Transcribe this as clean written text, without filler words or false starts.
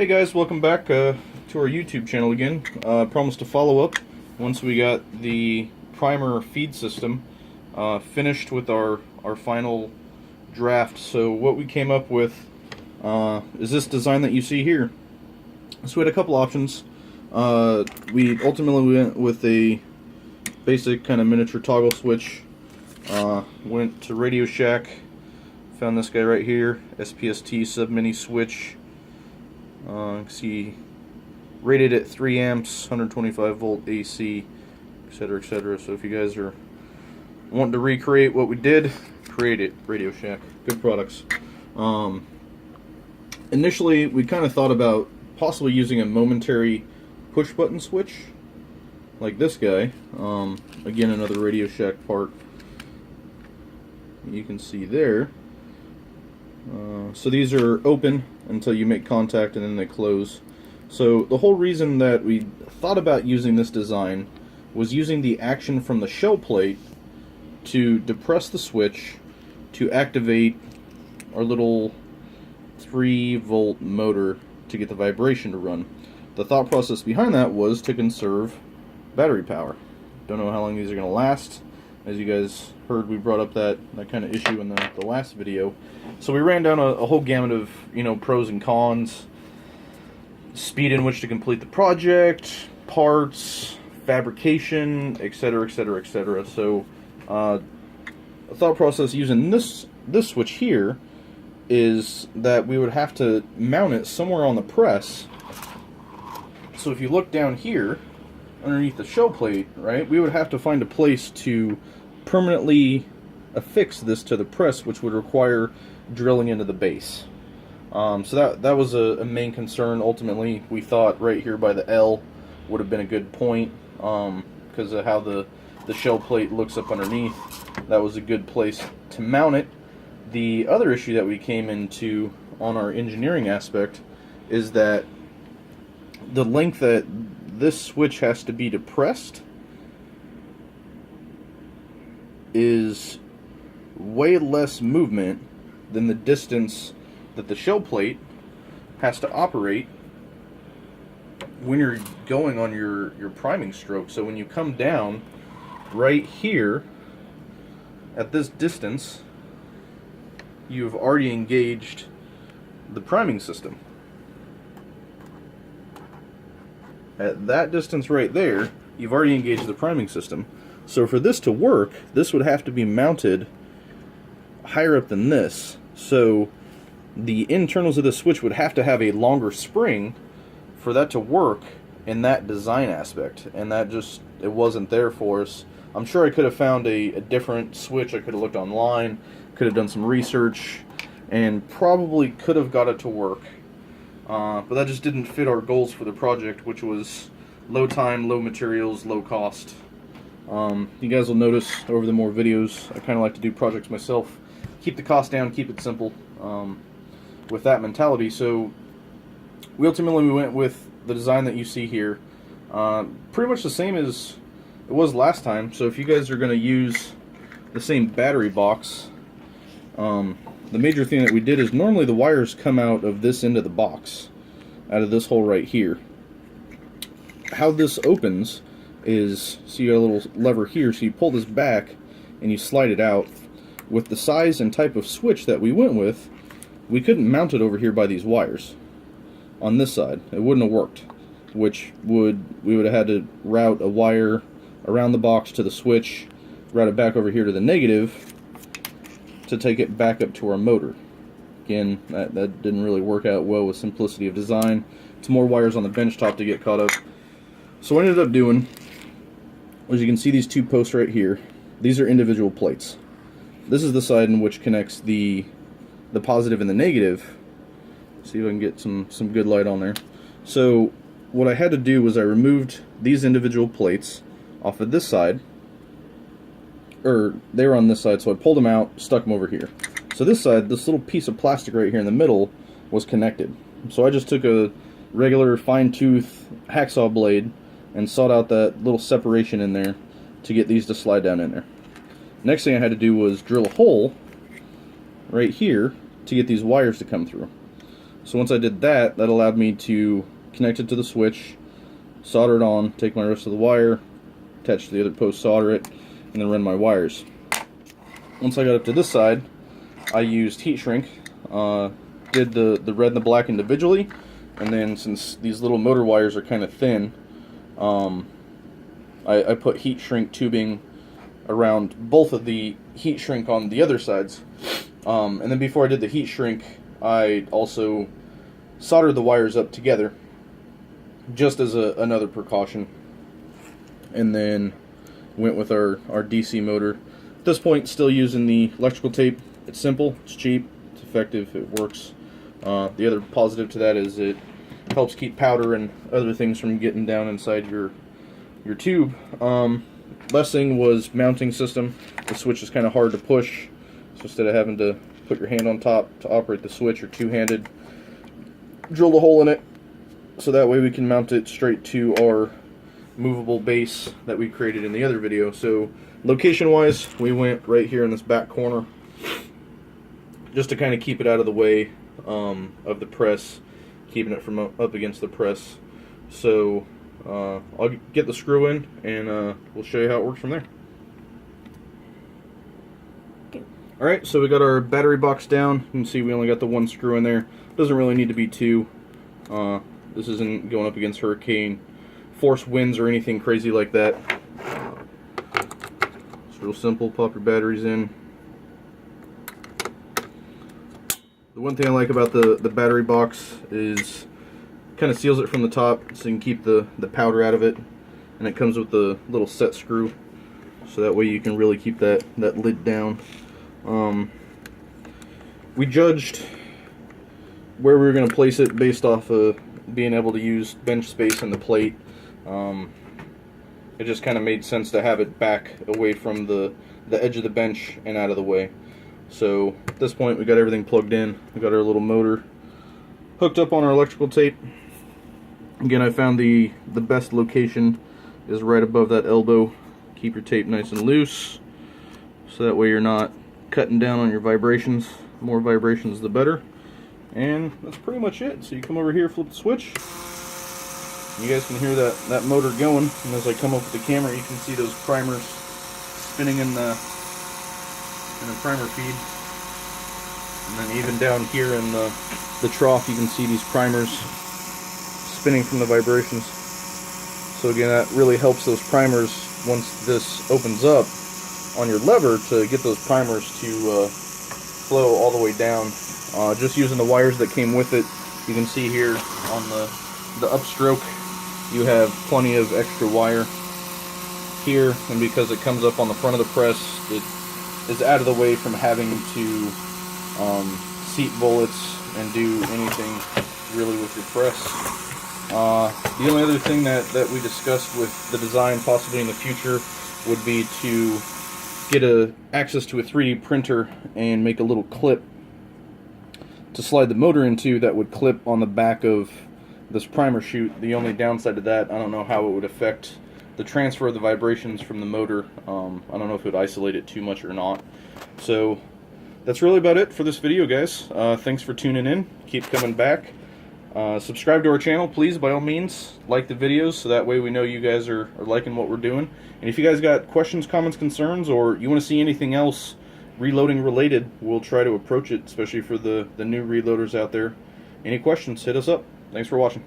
Hey guys, welcome back to our YouTube channel again. Promised to follow up once we got the primer feed system finished with our final draft. So what we came up with is this design that you see here. So we had a couple options. We ultimately went with a basic kind of miniature toggle switch. Went to Radio Shack, found this guy right here, SPST Sub Mini Switch. You can see rated at 3 amps, 125 volt AC, etc., etc. So if you guys are wanting to recreate what we did, create it. Radio Shack, good products. Initially, we kind of thought about possibly using a momentary push button switch, like this guy. Again, another Radio Shack part. You can see there. So these are open until you make contact and then they close. So the whole reason that we thought about using this design was using the action from the shell plate to depress the switch to activate our little 3-volt motor to get the vibration to run. The thought process behind that was to conserve battery power. Don't know how long these are going to last. As you guys heard, we brought up that kind of issue in the last video. So we ran down a whole gamut of, pros and cons, speed in which to complete the project, parts, fabrication, etc., etc., etc. So a thought process using this switch here is that we would have to mount it somewhere on the press. So if you look down here underneath the shell plate, right, we would have to find a place to permanently affix this to the press, which would require drilling into the base. So that was a main concern. Ultimately, we thought right here by the L would have been a good point, because of how the shell plate looks up underneath. That was a good place to mount it. The other issue that we came into on our engineering aspect is that the length that this switch has to be depressed is way less movement than the distance that the shell plate has to operate when you're going on your priming stroke. So when you come down right here at this distance, you've already engaged the priming system. At that distance right there, you've already engaged the priming system. So for this to work, this would have to be mounted higher up than this. So the internals of the switch would have to have a longer spring for that to work in that design aspect. And that just, it wasn't there for us. I'm sure I could have found a different switch. I could have looked online, could have done some research, and probably could have got it to work. But that just didn't fit our goals for the project, which was low time, low materials, low cost. You guys will notice over the more videos, I kind of like to do projects myself. Keep the cost down, keep it simple, with that mentality. So we ultimately went with the design that you see here. Pretty much the same as it was last time. So if you guys are going to use the same battery box, the major thing that we did is normally the wires come out of this end of the box, out of this hole right here. How this opens is, so you got a little lever here, so you pull this back and you slide it out. With the size and type of switch that we went with, we couldn't mount it over here by these wires on this side. It wouldn't have worked, we would have had to route a wire around the box to the switch, route it back over here to the negative to take it back up to our motor. Again, that didn't really work out well with simplicity of design. It's more wires on the bench top to get caught up. So what I ended up doing was, you can see these two posts right here. These are individual plates. This is the side in which connects the positive and the negative. See if I can get some good light on there. So what I had to do was I removed these individual plates off of this side, or they were on this side, so I pulled them out, stuck them over here. So this side, this little piece of plastic right here in the middle was connected. So I just took a regular fine-tooth hacksaw blade and sawed out that little separation in there to get these to slide down in there. Next thing I had to do was drill a hole right here to get these wires to come through. So once I did that, that allowed me to connect it to the switch, solder it on, take my rest of the wire, attach to the other post, solder it, and then run my wires. Once I got up to this side, I used heat shrink, did the red and the black individually, and then since these little motor wires are kind of thin, I put heat shrink tubing around both of the heat shrink on the other sides. And then before I did the heat shrink, I also soldered the wires up together, just as another precaution. And then went with our DC motor. At this point, still using the electrical tape. It's simple, it's cheap, it's effective, it works. The other positive to that is it helps keep powder and other things from getting down inside your tube. Last thing was mounting system. The switch is kind of hard to push, so instead of having to put your hand on top to operate the switch, or two-handed, drill a hole in it, so that way we can mount it straight to our movable base that we created in the other video. So location-wise, we went right here in this back corner, just to kind of keep it out of the way of the press, keeping it from up against the press. So I'll get the screw in, and we'll show you how it works from there. Okay. Alright, so we got our battery box down. You can see we only got the one screw in there. Doesn't really need to be two. This isn't going up against hurricane force winds or anything crazy like that. It's real simple. Pop your batteries in. The one thing I like about the battery box is kind of seals it from the top, so you can keep the powder out of it, and it comes with the little set screw, so that way you can really keep that lid down. We judged where we were going to place it based off of being able to use bench space in the plate. It just kind of made sense to have it back away from the edge of the bench and out of the way. So at this point, we got everything plugged in. We got our little motor hooked up on our electrical tape. Again, I found the best location is right above that elbow. Keep your tape nice and loose, so that way you're not cutting down on your vibrations. The more vibrations, the better. And that's pretty much it. So you come over here, flip the switch. You guys can hear that motor going. And as I come up with the camera, you can see those primers spinning in the primer feed. And then even down here in the trough, you can see these primers spinning from the vibrations. So again, that really helps those primers, once this opens up on your lever, to get those primers to flow all the way down. Just using the wires that came with it, you can see here on the upstroke, you have plenty of extra wire here, and because it comes up on the front of the press, it is out of the way from having to seat bullets and do anything really with your press. The only other thing that we discussed with the design possibly in the future would be to get access to a 3D printer and make a little clip to slide the motor into that would clip on the back of this primer chute. The only downside to that, I don't know how it would affect the transfer of the vibrations from the motor. I don't know if it would isolate it too much or not. So that's really about it for this video, guys. Thanks for tuning in. Keep coming back. Subscribe to our channel, please, by all means. Like the videos, so that way we know you guys are liking what we're doing. And if you guys got questions, comments, concerns, or you want to see anything else reloading related, we'll try to approach it, especially for the new reloaders out there. Any questions, hit us up. Thanks for watching.